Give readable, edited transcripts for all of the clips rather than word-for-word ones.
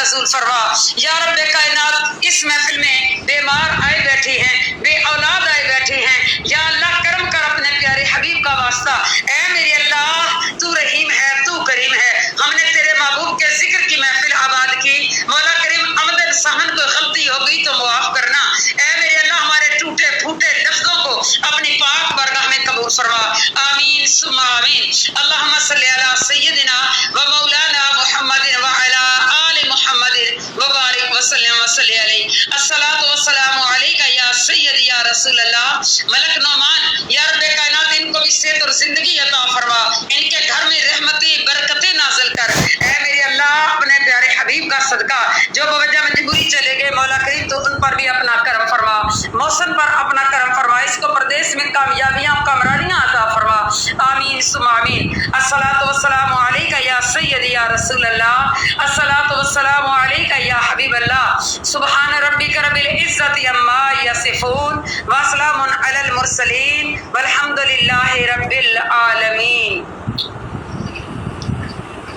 نزول فرما۔ یا رب کائنات اس محفل میں بیمار آئے بیٹھے ہیں، بے اولاد آئے بیٹھے ہیں، یا اللہ کرم کر اپنے پیارے حبیب کا واسطہ۔ اے میرے اللہ تو رحیم ہے، تو کریم ہے، ہم نے تیرے محبوب کے ذکر کی محفل آباد کی، مولا کریم عمدن سہن کوئی غلطی ہو گئی تو معاف کرنا۔ اے میرے اللہ ہمارے ٹوٹے پھوٹے لفظوں کو اپنی پاک بارگاہ میں قبول فرما، آمین ثم آمین۔ اللہم صلی علی سیدنا و مولانا محمد وعلی آل محمد وبارک وسلم وصلی علیہ۔ الصلاۃ والسلام علیک یا سیدی یا رسول اللہ۔ ملک نعمان یا رب کائنات ان کو بھی صحت اور زندگی عطا فرما، ان کے گھر میں رحمتیں برکتیں نازل کر۔ اے میرے اللہ اپنے پیارے حبیب کا صدقہ جو بوجہ مجبوری چلے گئے مولا کریم تو ان پر بھی اپنا کرم فرما، محسن پر اپنا کرم فرما، اس کو پردیس میں کامیابیاں کامرانیاں عطا فرما، آمین ثم آمین۔ الصلاۃ والسلام علیک یا سیدی یا رسول اللہ، الصلاۃ والسلام علیک یا حبیب اللہ۔ سبحان ربک رب العزت عما یصفون وسلام علی المرسلین والحمد للہ رب العالمین۔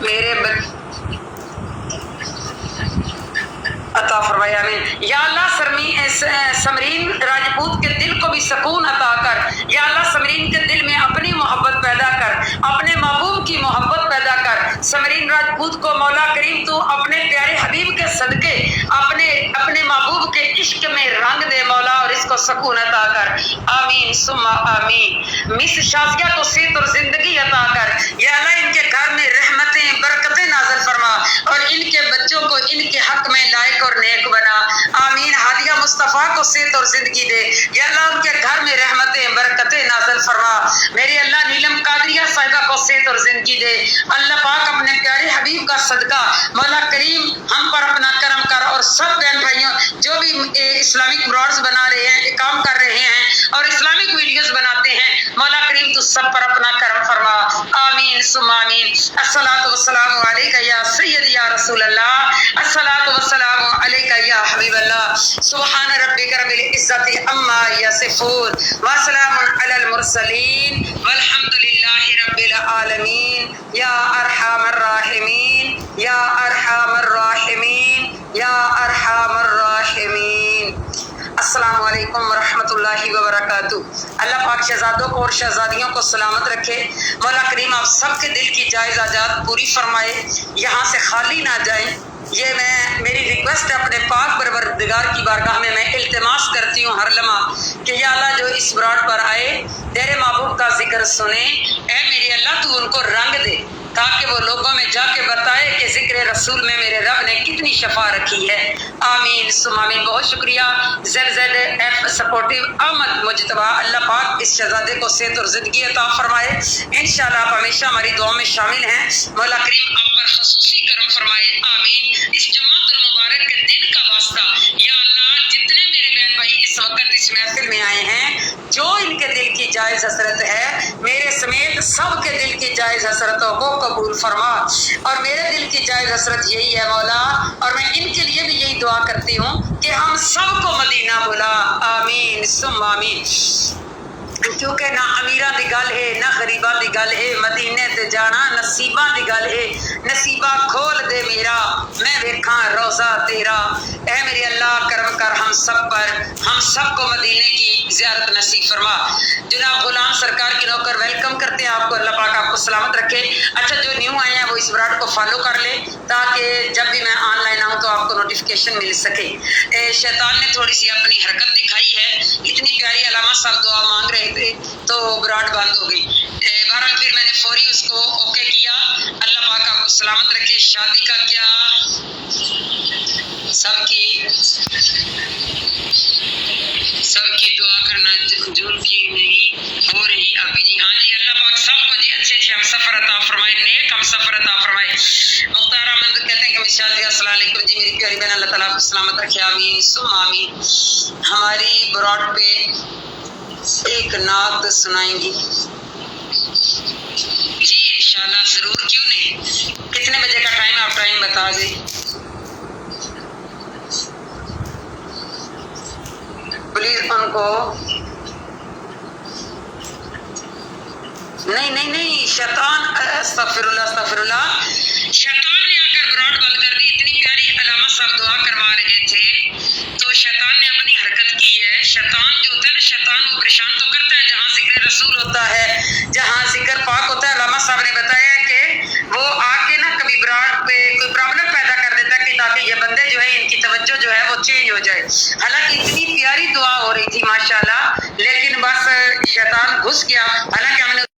میرے عطا فرمایا آمین۔ یا اللہ سمرین راجپوت کے دل کو بھی سکون عطا کر، یا اللہ سمرین کے دل میں اپنی محبت پیدا کر، اپنے محبوب کی محبت پیدا کر۔ سمرین راجپوت کو مولا کریم تو اپنے پیارے حبیب کے صدقے اپنے محبوب کے عشق میں رنگ دے مولا، اور اس کو سکون عطا کر، آمین ثم آمین۔ مس شازیہ کو صحت اور زندگی عطا کر، یا اللہ ان کے گھر میں رحمتیں برکتیں نازل فرما، اور ان کے بچوں کو ان کے حق میں لائق اور نیک بنا، آمین۔ ہادیہ مصطفیٰ کو صحت اور زندگی دے، یا اللہ ان کے گھر میں رحمتیں برکتیں نازل فرما۔ میرے اللہ نیلم قادریہ صاحبہ کو صحت اور زندگی دے، اللہ پاک اپنے پیارے حبیب کا صدقہ مولا کریم ہم پر اپنا کرم کر، اور سب بہن بھائیوں جو بھی اسلامک براڈز بنا رہے ہیں، کام کر رہے ہیں اور اسلامک ویڈیوز بناتے ہیں، مولا کریم تو سب پر اپنا کرم فرما، آمین ثم آمین۔ الصلاۃ والسلام علیک یا سیدی یا رسول اللہ، الصلاۃ والسلام علیک یا حبیب اللہ۔ سبحان ربک رب العزت عما یصفون وسلام علی المرسلین والحمد للہ رب العالمین۔ یا ارحم الراحمین، یا ارحم الراحمین، یا ارحم الراحمین۔ السلام علیکم ورحمۃ اللہ وبرکاتہ۔ اللہ پاک شہزادوں کو اور شہزادیوں کو سلامت رکھے، مولا کریم آپ سب کے دل کی جائز حاجات پوری فرمائے، یہاں سے خالی نہ جائیں۔ یہ میری ریکویسٹ ہے اپنے پاک پروردگار کی بارگاہ میں التماس کرتی ہوں ہر لمحہ کہ یا اللہ جو اس براڈ پر آئے تیرے محبوب کا ذکر سنیں، اے میرے اللہ تو ان کو رنگ دے تاکہ وہ لوگوں میں جا کے بتائے کہ ذکر رسول میں میرے رب نے کتنی شفا رکھی ہے، آمین ثم آمین۔ بہت شکریہ ZZF سپورٹیو احمد مجتبیٰ، اللہ پاک اس شہزادے کو صحت اور زندگی عطا فرمائے، انشاءاللہ آپ ہمیشہ ہماری دعاؤں میں شامل ہیں، مولا کریم آپ پر خصوصی کرم فرمائے، آمین۔ اس جمعۃ المبارک کے دن کا واسطہ یا اللہ جتنے میرے بہن بھائی اس وقت اس محفل میں آئے ہیں، جو ان کے دل کی جائز حسرت ہے میرے سمیت سب کے دل کی جائز حسرتوں کو قبول فرما، اور میرے دل کی جائز حسرت یہی ہے مولا، اور میں ان کے لیے بھی یہی دعا کرتی ہوں کہ ہم سب کو مدینہ بلا، آمین ثم آمین۔ کیونکہ نہ امیراں دی گل ہے نہ غریباں دی گل ہے، مدینے تے جانا نصیباں دی گل ہے، نصیبہ کھول دے میرا میں ویکھاں روضہ تیرا۔ اے میرے اللہ کرم کر ہم سب کو مدینے کی زیارت نصیب فرما۔ جناب غلام سرکار کی نوکر ویلکم کرتے ہیں آپ کو، اللہ پاک آپ کو سلامت رکھے۔ اچھا جو نیو آئے ہیں وہ اس براڈ کو فالو کر لیں تاکہ جب بھی میں آن لائن آؤں تو آپ کو نوٹیفیکیشن مل سکے۔ شیطان نے تھوڑی سی اپنی حرکت دکھائی ہے، اتنی پیاری علامہ صاحب دعا مانگ رہے تھے تو براڈ بند ہو گئی، بہرحال پھر میں نے فوری اس کو اوکے کیا۔ اللہ پاک آپ کو سلامت رکھے۔ شادی کا کیا سب کی دعا کرنا جھول کی نہیں ہو رہی ابھی جی، ہاں جی اللہ پاک سب کو جی اچھے ہم سفر عطا فرمائے، نیک ہم سفر عطا فرمائے۔ مختار احمد کہتے ہیں کہ مشال جی السلام علیکم جی، میری پیاری بہن اللہ تعالیٰ آپ کو سلامت رکھے، آمین ثم آمین۔ ہماری براڈ پہ ایک نعت سنائیں گی جی انشاءاللہ، ضرور، کیوں نہیں۔ کتنے بجے کا ٹائم ہے آپ ٹائم بتا دیں پلیز ان کو۔ نہیں شیطان، استغفر اللہ، شیطان نے آ کر براڈ بند کر دی. اتنی پیاری علامہ صاحب دعا کروا رہے تھے تو شیطان نے اپنی حرکت کی ہے. شیطان جو ہوتا ہے نا، شیطان وہ پریشان تو کرتا ہے جہاں ذکر رسول ہوتا ہے، جہاں ذکر پاک ہوتا ہے. علامہ صاحب نے بتایا کہ وہ آ کے نا کبھی براڈ پہ کوئی پرابلم پیدا کر دیتا کہ تاکہ یہ بندے جو ہے ان کی توجہ جو ہے وہ چینج ہو جائے. حالانکہ اتنی پیاری دعا ہو رہی تھی ماشاءاللہ، لیکن بس شیطان گھس گیا. حالانکہ ہم نے